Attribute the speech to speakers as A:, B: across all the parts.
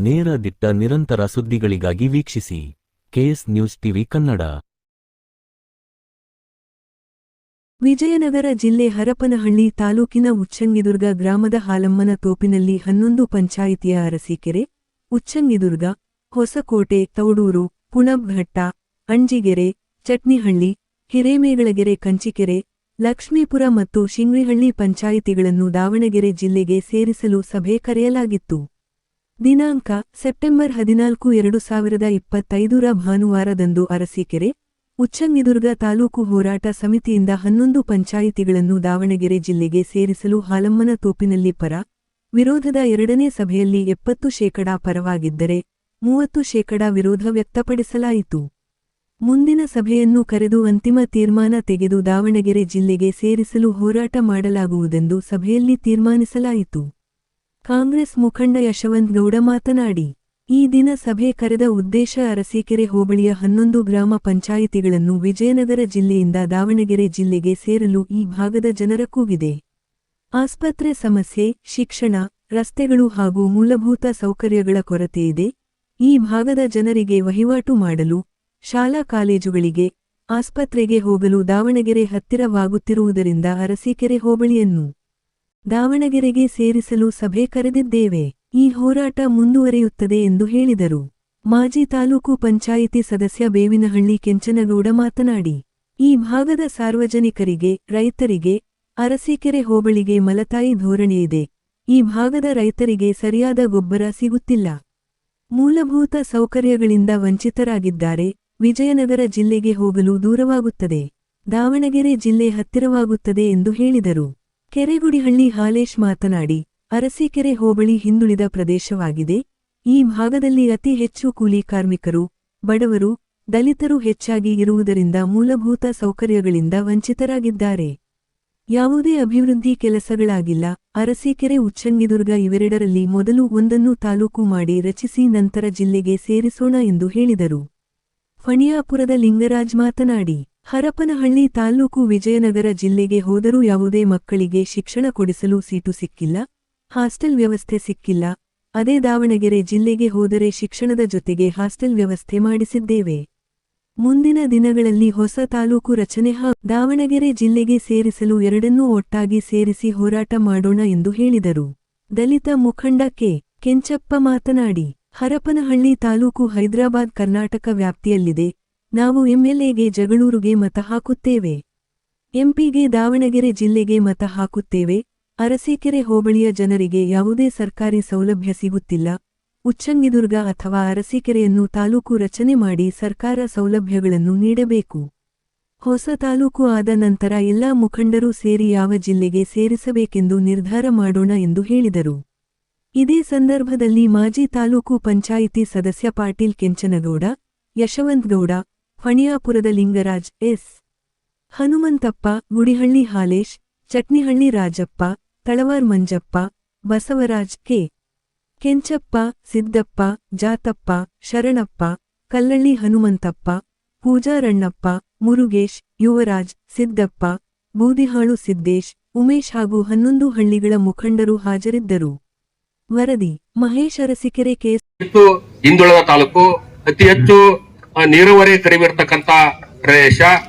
A: ನೇರ ದಿಟ್ಟ ನಿರಂತರ ಸುದ್ದಿಗಳಿಗಾಗಿ ವೀಕ್ಷಿಸಿ KS news TV Kannada.
B: Vijayanagara ಜಿಲ್ಲೆ ಹರಪನಹಳ್ಳಿ ತಾಲೂಕಿನ ಉಚ್ಚಂಗಿದುರ್ಗ ಗ್ರಾಮದ ಹಾಲಮ್ಮನ ತೋಪಿನಲ್ಲಿ 11 ಪಂಚಾಯಿತಿಯ ಅರಸೀಕೆರೆ, ಉಚ್ಚಂಗಿದುರ್ಗ, ಹೊಸಕೋಟೆ, ತೌಡೂರು, ಪುಣಬ್ಘಟ್ಟ, ಅಂಜಿಗೆರೆ, ಚಟ್ನಿಹಳ್ಳಿ, ಹಿರೇಮೇಗಳಗೆರೆ, ಕಂಚಿಕೆರೆ, ಲಕ್ಷ್ಮೀಪುರ ಮತ್ತು ಶಿಂಗ್ರಿಹಳ್ಳಿ ಪಂಚಾಯಿತಿಗಳನ್ನು ದಾವಣಗೆರೆ ಜಿಲ್ಲೆಗೆ ಸೇರಿಸಲು ಸಭೆ ಕರೆಯಲಾಗಿತ್ತು. ದಿನಾಂಕ ಸೆಪ್ಟೆಂಬರ್ 14, 2025 ಭಾನುವಾರದಂದು ಅರಸೀಕೆರೆ, ಉಚ್ಚಂಗಿದುರ್ಗ ತಾಲೂಕು ಹೋರಾಟ ಸಮಿತಿಯಿಂದ 11 ಪಂಚಾಯಿತಿಗಳನ್ನು ದಾವಣಗೆರೆ ಜಿಲ್ಲೆಗೆ ಸೇರಿಸಲು ಹಾಲಮ್ಮನ ತೋಪಿನಲ್ಲಿ ಪರ, ವಿರೋಧದ ಎರಡನೇ ಸಭೆಯಲ್ಲಿ 70% ಪರವಾಗಿದ್ದರೆ 30% ವಿರೋಧ ವ್ಯಕ್ತಪಡಿಸಲಾಯಿತು. ಮುಂದಿನ ಸಭೆಯನ್ನು ಕರೆದು ಅಂತಿಮ ತೀರ್ಮಾನ ತೆಗೆದು ದಾವಣಗೆರೆ ಜಿಲ್ಲೆಗೆ ಸೇರಿಸಲು ಹೋರಾಟ ಮಾಡಲಾಗುವುದೆಂದು ಸಭೆಯಲ್ಲಿ ತೀರ್ಮಾನಿಸಲಾಯಿತು. ಕಾಂಗ್ರೆಸ್ ಮುಖಂಡ ಯಶವಂತ್ ಗೌಡ ಮಾತನಾಡಿ, ಈ ದಿನ ಸಭೆ ಕರೆದ ಉದ್ದೇಶ ಅರಸೀಕೆರೆ ಹೋಬಳಿಯ 11 ಗ್ರಾಮ ಪಂಚಾಯಿತಿಗಳನ್ನು ವಿಜಯನಗರ ಜಿಲ್ಲೆಯಿಂದ ದಾವಣಗೆರೆ ಜಿಲ್ಲೆಗೆ ಸೇರಲು ಈ ಭಾಗದ ಜನರ ಕೂಗಿದೆ. ಆಸ್ಪತ್ರೆ ಸಮಸ್ಯೆ, ಶಿಕ್ಷಣ, ರಸ್ತೆಗಳು ಹಾಗೂ ಮೂಲಭೂತ ಸೌಕರ್ಯಗಳ ಕೊರತೆಯಿದೆ. ಈ ಭಾಗದ ಜನರಿಗೆ ವಹಿವಾಟು ಮಾಡಲು, ಶಾಲಾ ಕಾಲೇಜುಗಳಿಗೆ, ಆಸ್ಪತ್ರೆಗೆ ಹೋಗಲು ದಾವಣಗೆರೆ ಹತ್ತಿರವಾಗುತ್ತಿರುವುದರಿಂದ ಅರಸೀಕೆರೆ ಹೋಬಳಿಯನ್ನು ದಾವಣಗೆರೆಗೆ ಸೇರಿಸಲು ಸಭೆ ಕರೆದಿದ್ದೇವೆ. ಈ ಹೋರಾಟ ಮುಂದುವರಿಯುತ್ತದೆ ಎಂದು ಹೇಳಿದರು. ಮಾಜಿ ತಾಲೂಕು ಪಂಚಾಯಿತಿ ಸದಸ್ಯ ಬೇವಿನಹಳ್ಳಿ ಕೆಂಚನಗೌಡ ಮಾತನಾಡಿ, ಈ ಭಾಗದ ಸಾರ್ವಜನಿಕರಿಗೆ, ರೈತರಿಗೆ, ಅರಸೀಕೆರೆ ಹೋಬಳಿಗೆ ಮಲತಾಯಿ ಧೋರಣೆಯಿದೆ. ಈ ಭಾಗದ ರೈತರಿಗೆ ಸರಿಯಾದ ಗೊಬ್ಬರ ಸಿಗುತ್ತಿಲ್ಲ. ಮೂಲಭೂತ ಸೌಕರ್ಯಗಳಿಂದ ವಂಚಿತರಾಗಿದ್ದಾರೆ. ವಿಜಯನಗರ ಜಿಲ್ಲೆಗೆ ಹೋಗಲು ದೂರವಾಗುತ್ತದೆ. ದಾವಣಗೆರೆ ಜಿಲ್ಲೆ ಹತ್ತಿರವಾಗುತ್ತದೆ ಎಂದು ಹೇಳಿದರು. ಕೆರೆಗುಡಿಹಳ್ಳಿ ಹಾಲೇಶ್ ಮಾತನಾಡಿ, ಅರಸೀಕೆರೆ ಹೋಬಳಿ ಹಿಂದುಳಿದ ಪ್ರದೇಶವಾಗಿದೆ. ಈ ಭಾಗದಲ್ಲಿ ಅತಿ ಹೆಚ್ಚು ಕೂಲಿ ಕಾರ್ಮಿಕರು, ಬಡವರು, ದಲಿತರು ಹೆಚ್ಚಾಗಿ ಇರುವುದರಿಂದ ಮೂಲಭೂತ ಸೌಕರ್ಯಗಳಿಂದ ವಂಚಿತರಾಗಿದ್ದಾರೆ. ಯಾವುದೇ ಅಭಿವೃದ್ಧಿ ಕೆಲಸಗಳಾಗಿಲ್ಲ. ಅರಸೀಕೆರೆ, ಉಚ್ಚಂಗಿದುರ್ಗ ಇವೆರಡರಲ್ಲಿ ಮೊದಲು ಒಂದನ್ನು ತಾಲೂಕು ಮಾಡಿ ರಚಿಸಿ ನಂತರ ಜಿಲ್ಲೆಗೆ ಸೇರಿಸೋಣ ಎಂದು ಹೇಳಿದರು. ಫಣಿಯಾಪುರದ ಲಿಂಗರಾಜ್ ಮಾತನಾಡಿ, ಹರಪನಹಳ್ಳಿ ತಾಲೂಕು ವಿಜಯನಗರ ಜಿಲ್ಲೆಗೆ ಹೋದರೂ ಯಾವುದೇ ಮಕ್ಕಳಿಗೆ ಶಿಕ್ಷಣ ಕೊಡಿಸಲು ಸೀಟು ಸಿಕ್ಕಿಲ್ಲ, ಹಾಸ್ಟೆಲ್ ವ್ಯವಸ್ಥೆ ಸಿಕ್ಕಿಲ್ಲ. ಅದೇ ದಾವಣಗೆರೆ ಜಿಲ್ಲೆಗೆ ಹೋದರೆ ಶಿಕ್ಷಣದ ಜೊತೆಗೆ ಹಾಸ್ಟೆಲ್ ವ್ಯವಸ್ಥೆ ಮಾಡಿಸಿದ್ದೇವೆ. ಮುಂದಿನ ದಿನಗಳಲ್ಲಿ ಹೊಸ ತಾಲೂಕು ರಚನೆ ದಾವಣಗೆರೆ ಜಿಲ್ಲೆಗೆ ಸೇರಿಸಲು ಎರಡನ್ನೂ ಒಟ್ಟಾಗಿ ಸೇರಿಸಿ ಹೋರಾಟ ಮಾಡೋಣ ಎಂದು ಹೇಳಿದರು. ದಲಿತ ಮುಖಂಡ ಕೆಂಚಪ್ಪ ಮಾತನಾಡಿ, ಹರಪನಹಳ್ಳಿ ತಾಲೂಕು ಹೈದರಾಬಾದ್ ಕರ್ನಾಟಕ ವ್ಯಾಪ್ತಿಯಲ್ಲಿದೆ. ನಾವು ಎಂಎಲ್ಎಗೆ ಜಗಳೂರಿಗೆ ಮತ ಹಾಕುತ್ತೇವೆ. ಎಂಪಿಗೆ ದಾವಣಗೆರೆ ಜಿಲ್ಲೆಗೆ ಮತ ಹಾಕುತ್ತೇವೆ. ಅರಸೀಕೆರೆ ಹೋಬಳಿಯ ಜನರಿಗೆ ಯಾವುದೇ ಸರ್ಕಾರಿ ಸೌಲಭ್ಯ ಸಿಗುತ್ತಿಲ್ಲ. ಉಚ್ಚಂಗಿದುರ್ಗ ಅಥವಾ ಅರಸೀಕೆರೆಯನ್ನು ತಾಲೂಕು ರಚನೆ ಮಾಡಿ ಸರ್ಕಾರ ಸೌಲಭ್ಯಗಳನ್ನು ನೀಡಬೇಕು. ಹೊಸ ತಾಲೂಕು ಆದ ನಂತರ ಎಲ್ಲಾ ಮುಖಂಡರು ಸೇರಿ ಯಾವ ಜಿಲ್ಲೆಗೆ ಸೇರಿಸಬೇಕೆಂದು ನಿರ್ಧಾರ ಮಾಡೋಣ ಎಂದು ಹೇಳಿದರು. ಇದೇ ಸಂದರ್ಭದಲ್ಲಿ ಮಾಜಿ ತಾಲೂಕು ಪಂಚಾಯಿತಿ ಸದಸ್ಯ ಪಾಟೀಲ್ ಕೆಂಚನಗೌಡ, ಯಶವಂತ್ ಗೌಡ, ಫಣಿಯಾಪುರದ ಲಿಂಗರಾಜ್, ಎಸ್. ಹನುಮಂತಪ್ಪ, ಗುಡಿಹಳ್ಳಿ ಹಾಲೇಶ್, ಚಟ್ನಿಹಳ್ಳಿ ರಾಜಪ್ಪ, ತಳವಾರ್ ಮಂಜಪ್ಪ, ಬಸವರಾಜ್, ಕೆಂಚಪ್ಪ, ಸಿದ್ದಪ್ಪ, ಜಾತಪ್ಪ, ಶರಣಪ್ಪ, ಕಲ್ಲಳ್ಳಿ ಹನುಮಂತಪ್ಪ, ಪೂಜಾರಣ್ಣಪ್ಪ, ಮುರುಗೇಶ್, ಯುವರಾಜ್, ಸಿದ್ದಪ್ಪ, ಬೂದಿಹಾಳು ಸಿದ್ದೇಶ್, ಉಮೇಶ್ ಹಾಗೂ 11 ಹಳ್ಳಿಗಳ ಮುಖಂಡರು ಹಾಜರಿದ್ದರು. ವರದಿ ಮಹೇಶ್, ಅರಸೀಕೆರೆ.
C: ಹಿಂದುಳಿದ ತಾಲೂಕು, ಅತಿ ಹೆಚ್ಚು ನೀರಾವರಿ ಕಡಿಮೆ ಇರತಕ್ಕಂತ ಪ್ರದೇಶ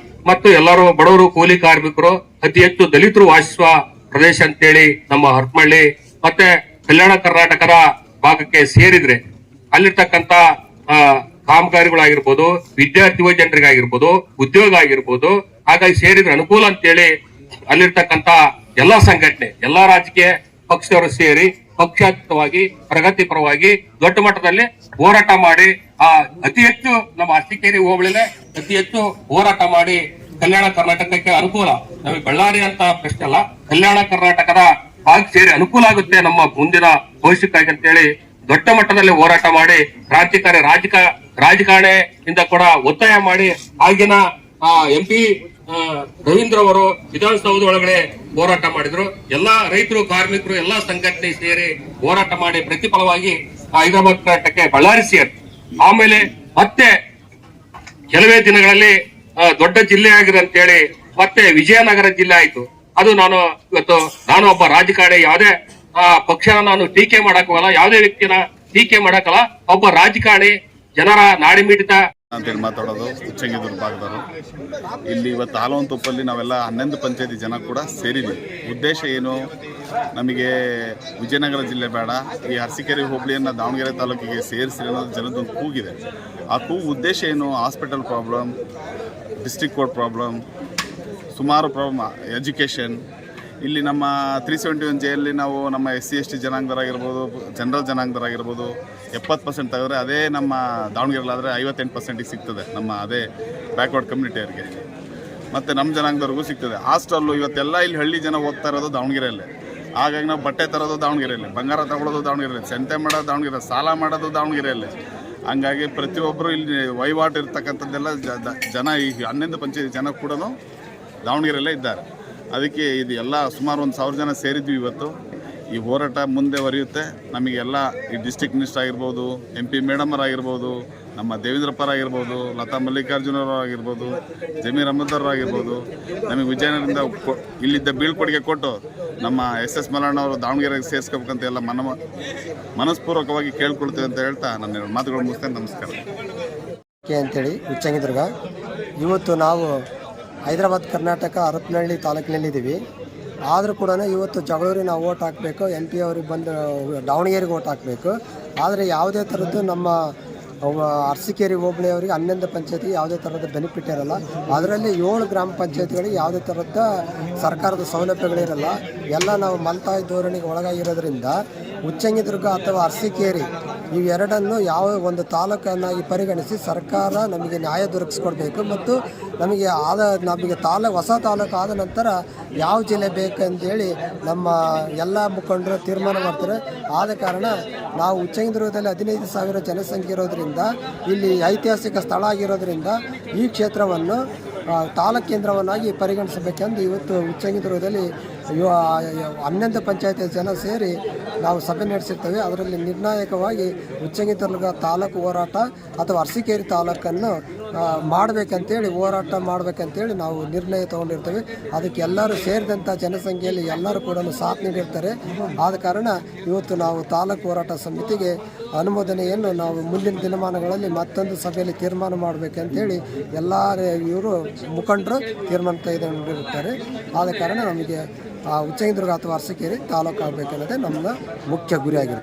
C: ಮತ್ತು ಎಲ್ಲರೂ ಬಡವರು, ಕೂಲಿ ಕಾರ್ಮಿಕರು, ಅತಿ ಹೆಚ್ಚು ದಲಿತರು ವಾಸಿಸುವ ಪ್ರದೇಶ ಅಂತೇಳಿ ನಮ್ಮ ಹರಪನಹಳ್ಳಿ ಮತ್ತೆ ಕಲ್ಯಾಣ ಕರ್ನಾಟಕದ ಭಾಗಕ್ಕೆ ಸೇರಿದ್ರೆ ಅಲ್ಲಿರ್ತಕ್ಕಂತ ಕಾಮಗಾರಿಗಳಾಗಿರ್ಬೋದು, ವಿದ್ಯಾರ್ಥಿ ಜನರಿಗಾಗಿರ್ಬೋದು, ಉದ್ಯೋಗ ಆಗಿರ್ಬೋದು, ಹಾಗಾಗಿ ಸೇರಿದ್ರೆ ಅನುಕೂಲ ಅಂತೇಳಿ ಅಲ್ಲಿರ್ತಕ್ಕಂತ ಎಲ್ಲಾ ಸಂಘಟನೆ, ಎಲ್ಲಾ ರಾಜಕೀಯ ಪಕ್ಷದವರು ಸೇರಿ ಪಕ್ಷಾತೀತವಾಗಿ, ಪ್ರಗತಿ ಪರವಾಗಿ ದೊಡ್ಡ ಮಟ್ಟದಲ್ಲಿ ಹೋರಾಟ ಮಾಡಿ ಅತಿ ಹೆಚ್ಚು ನಮ್ಮ ಅರಸೀಕೆರೆ ಹೋಬಳಿಲೆ ಅತಿ ಹೆಚ್ಚು ಹೋರಾಟ ಮಾಡಿ ಕಲ್ಯಾಣ ಕರ್ನಾಟಕಕ್ಕೆ ಅನುಕೂಲ. ನಮಗೆ ಬಳ್ಳಾರಿ ಅಂತ ಪ್ರಶ್ನೆ ಅಲ್ಲ, ಕಲ್ಯಾಣ ಕರ್ನಾಟಕದ ಭಾಗ ಸೇರಿ ಅನುಕೂಲ ಆಗುತ್ತೆ ನಮ್ಮ ಮುಂದಿನ ಭವಿಷ್ಯಕ್ಕಾಗಿ ಅಂತೇಳಿ ದೊಡ್ಡ ಮಟ್ಟದಲ್ಲಿ ಹೋರಾಟ ಮಾಡಿ ಕ್ರಾಂತಿಕಾರಿ ರಾಜಕಾರಣಿಯಿಂದ ಕೂಡ ಒತ್ತಾಯ ಮಾಡಿ ಆಗಿನ ಎಂಪಿ ರವೀಂದ್ರ ಅವರು ವಿಧಾನಸೌಧ ಒಳಗಡೆ ಹೋರಾಟ ಮಾಡಿದ್ರು. ಎಲ್ಲಾ ರೈತರು, ಕಾರ್ಮಿಕರು, ಎಲ್ಲಾ ಸಂಘಟನೆ ಸೇರಿ ಹೋರಾಟ ಮಾಡಿ ಪ್ರತಿಫಲವಾಗಿ ಹೈದರಾಬಾದ್ ಕರ್ನಾಟಕಕ್ಕೆ ಬಳ್ಳಾರಿ ಸೇರಿ ಆಮೇಲೆ ಮತ್ತೆ ಕೆಲವೇ ದಿನಗಳಲ್ಲಿ ದೊಡ್ಡ ಜಿಲ್ಲೆ ಆಗಿದೆ ಅಂತೇಳಿ ಮತ್ತೆ ವಿಜಯನಗರ ಜಿಲ್ಲೆ ಆಯ್ತು. ಅದು ನಾನು ಒಬ್ಬ ರಾಜಕಾರಣಿ, ಯಾವುದೇ ಪಕ್ಷನ ನಾನು ಟೀಕೆ ಮಾಡಕ್ ಹೋಗಲ್ಲ, ಯಾವುದೇ ವ್ಯಕ್ತಿನ ಟೀಕೆ ಮಾಡಕ್ಕಲ್ಲ. ಒಬ್ಬ ರಾಜಕಾರಣಿ ಜನರ ನಾಡಿ ಮಿಡಿತ
D: ಅಂತೇಳಿ ಮಾತಾಡೋದು ಉಚ್ಚಂಗಿದೂರು ಭಾಗದವರು. ಇಲ್ಲಿ ಇವತ್ತು ಹಾಲುವಂತುಪ್ಪಲ್ಲಿ ನಾವೆಲ್ಲ 11 ಪಂಚಾಯತಿ ಜನ ಕೂಡ ಸೇರಿದ್ದೀವಿ. ಉದ್ದೇಶ ಏನು, ನಮಗೆ ವಿಜಯನಗರ ಜಿಲ್ಲೆ ಬೇಡ, ಈ ಅರಸೀಕೆರೆ ಹೋಬಳಿಯನ್ನು ದಾವಣಗೆರೆ ತಾಲೂಕಿಗೆ ಸೇರಿಸಿ ಅನ್ನೋದು ಜನದೊಂದು ಕೂಗಿದೆ. ಆ ಕೂಗು ಉದ್ದೇಶ ಏನು, hospital problem, district court problem, ಸುಮಾರು ಪ್ರಾಬ್ಲಮ್, ಎಜುಕೇಷನ್. ಇಲ್ಲಿ ನಮ್ಮ 371 ಜೆಯಲ್ಲಿ ನಾವು ನಮ್ಮ SC/ST ಜನಾಂಗದವರಾಗಿರ್ಬೋದು, ಜನರಲ್ ಜನಾಂಗದವರಾಗಿರ್ಬೋದು 70% ತೆಗೆದ್ರೆ ಅದೇ ನಮ್ಮ ದಾವಣಗೆರೆಲಾದರೆ 58% ಸಿಗ್ತದೆ ನಮ್ಮ ಅದೇ ಬ್ಯಾಕ್ವರ್ಡ್ ಕಮ್ಯುನಿಟಿಯವರಿಗೆ. ಮತ್ತು ನಮ್ಮ ಜನಾಂಗದವ್ರಿಗೂ ಸಿಗ್ತದೆ. ಹಾಸ್ಟೆಲ್ಲು ಇವತ್ತೆಲ್ಲ ಇಲ್ಲಿ ಹಳ್ಳಿ ಜನ ಓದ್ತಾ ಇರೋದು ದಾವಣಗೆರೆಯಲ್ಲೇ. ಹಾಗಾಗಿ ನಾವು ಬಟ್ಟೆ ತರೋದು ದಾವಣಗೆರೆಯಲ್ಲೇ, ಬಂಗಾರ ತಗೊಳ್ಳೋದು ದಾವಣಗೆರೆಯಲ್ಲೇ, ಸಂತೆ ಮಾಡೋದು ದಾವಣಗೆರೆ, ಸಾಲ ಮಾಡೋದು ದಾವಣಗೆರೆಯಲ್ಲೇ. ಹಂಗಾಗಿ ಪ್ರತಿಯೊಬ್ಬರು ಇಲ್ಲಿ ವಹಿವಾಟು ಇರ್ತಕ್ಕಂಥದ್ದೆಲ್ಲ ಜನ ಈ 11 ಪಂಚಾಯತಿ ಜನ ಕೂಡ ದಾವಣಗೆರೆಯಲ್ಲೇ ಇದ್ದಾರೆ. ಅದಕ್ಕೆ ಇದು ಎಲ್ಲ ಸುಮಾರು 1,000 ಜನ ಸೇರಿದ್ವಿ ಇವತ್ತು. ಈ ಹೋರಾಟ ಮುಂದೆ ಒರೆಯುತ್ತೆ. ನಮಗೆಲ್ಲ ಈ ಡಿಸ್ಟ್ರಿಕ್ಟ್ ಮಿನಿಸ್ಟರ್ ಆಗಿರ್ಬೋದು, MP ಮೇಡಮರ್ ಆಗಿರ್ಬೋದು, ನಮ್ಮ ದೇವೇಂದ್ರಪ್ಪರ ಆಗಿರ್ಬೋದು, ಲತಾ ಮಲ್ಲಿಕಾರ್ಜುನವರು ಆಗಿರ್ಬೋದು, ಜಮೀರ್ ಅಹಮದ್ ಆಗಿರ್ಬೋದು, ನಮಗೆ ವಿಜಯನಗರದಿಂದ ಇಲ್ಲಿದ್ದ ಬೀಳ್ಕೊಡುಗೆ ಕೊಟ್ಟು ನಮ್ಮ SS ಮಲ್ಲಣ್ಣವರು ದಾವಣಗೆರೆಗೆ ಸೇರಿಸ್ಕೋಬೇಕಂತ ಎಲ್ಲ ಮನಸ್ಪೂರ್ವಕವಾಗಿ ಕೇಳ್ಕೊಳ್ತೇವೆ ಅಂತ ಹೇಳ್ತಾ ನನ್ನ ಮಾತುಗಳು ಮುಗಿಸ್ತೇನೆ. ನಮಸ್ಕಾರ.
E: ಅಂತೇಳಿ ಉಚ್ಚಂಗಿದುರ್ಗ. ಇವತ್ತು ನಾವು ಹೈದರಾಬಾದ್ ಕರ್ನಾಟಕ ಹರಪನಹಳ್ಳಿ ತಾಲೂಕಿನಲ್ಲಿದ್ದೀವಿ. ಆದರೂ ಕೂಡ ಇವತ್ತು ಜಗಳೂರಿಗೆ ನಾವು ಓಟ್ ಹಾಕಬೇಕು, MP ಅವ್ರಿಗೆ ಬಂದು ದಾವಣಗೆರೆಗೆ ಓಟ್ ಹಾಕಬೇಕು. ಆದರೆ ಯಾವುದೇ ಥರದ್ದು ನಮ್ಮ ಅರಸೀಕೆರೆ ಹೋಬಳಿಯವರಿಗೆ 11 ಪಂಚಾಯತಿಗೆ ಯಾವುದೇ ಥರದ ಬೆನಿಫಿಟ್ ಇರಲ್ಲ. ಅದರಲ್ಲಿ 7 ಗ್ರಾಮ ಪಂಚಾಯತಿಗಳಿಗೆ ಯಾವುದೇ ಥರದ ಸರ್ಕಾರದ ಸೌಲಭ್ಯಗಳಿರಲ್ಲ. ಎಲ್ಲ ನಾವು ಮಲ್ತಾಯಿ ಧೋರಣೆಗೆ ಒಳಗಾಗಿರೋದ್ರಿಂದ ಉಚ್ಚಂಗಿದುರ್ಗ ಅಥವಾ ಅರಸೀಕೆರೆ ಇವೆರಡನ್ನು ಯಾವ ಒಂದು ತಾಲೂಕನ್ನಾಗಿ ಪರಿಗಣಿಸಿ ಸರ್ಕಾರ ನಮಗೆ ನ್ಯಾಯ ದೊರಕಿಸ್ಕೊಡ್ಬೇಕು. ಮತ್ತು ನಮಗೆ ಹೊಸ ತಾಲೂಕು ಆದ ನಂತರ ಯಾವ ಜಿಲ್ಲೆ ಬೇಕಂತೇಳಿ ನಮ್ಮ ಎಲ್ಲ ಮುಖಂಡರು ತೀರ್ಮಾನ ಮಾಡ್ತಾರೆ. ಆದ ಕಾರಣ ನಾವು ಉಚ್ಚಂಗಿದುರ್ಗದಲ್ಲಿ 15,000 ಜನಸಂಖ್ಯೆ ಇರೋದ್ರಿಂದ, ಇಲ್ಲಿ ಐತಿಹಾಸಿಕ ಸ್ಥಳ ಆಗಿರೋದ್ರಿಂದ ಈ ಕ್ಷೇತ್ರವನ್ನು ತಾಲೂಕು ಕೇಂದ್ರವನ್ನಾಗಿ ಪರಿಗಣಿಸಬೇಕೆಂದು ಇವತ್ತು ಉಚ್ಚಂಗಿದುರ್ಗದಲ್ಲಿ 11 ಪಂಚಾಯತಿ ಜನ ಸೇರಿ ನಾವು ಸಭೆ ನಡೆಸಿರ್ತೇವೆ. ಅದರಲ್ಲಿ ನಿರ್ಣಾಯಕವಾಗಿ ಉಚ್ಚಂಗಿದುರ್ಗ ತಾಲೂಕು ಹೋರಾಟ ಅಥವಾ ಅರಸೀಕೆರೆ ತಾಲೂಕನ್ನು ಮಾಡಬೇಕಂತೇಳಿ ಹೋರಾಟ ಮಾಡಬೇಕಂತೇಳಿ ನಾವು ನಿರ್ಣಯ ತೊಗೊಂಡಿರ್ತೇವೆ. ಅದಕ್ಕೆ ಎಲ್ಲರೂ ಸೇರಿದಂಥ ಜನಸಂಖ್ಯೆಯಲ್ಲಿ ಎಲ್ಲರೂ ಕೂಡ ಸಾಥ್ ನೀಡಿರ್ತಾರೆ. ಆದ ಕಾರಣ ಇವತ್ತು ನಾವು ತಾಲೂಕು ಹೋರಾಟ ಸಮಿತಿಗೆ ಅನುಮೋದನೆಯನ್ನು ನಾವು ಮುಂದಿನ ದಿನಮಾನಗಳಲ್ಲಿ ಮತ್ತೊಂದು ಸಭೆಯಲ್ಲಿ ತೀರ್ಮಾನ ಮಾಡಬೇಕಂತೇಳಿ ಎಲ್ಲ ಇವರು ಮುಖಂಡರು ತೀರ್ಮಾನ ತೆಗೆದುಕೊಂಡಿರುತ್ತಾರೆ. ಆದ ಕಾರಣ ನಮಗೆ ಉಚ್ಚಂಗಿದುರ್ಗ ಅಥವಾ ಅರಸೀಕೆರೆ ತಾಲೂಕು ಆಗಬೇಕನ್ನೋದೇ ನಮ್ಮ ಮುಖ್ಯ ಗುರಿಯಾಗಿರುತ್ತೆ.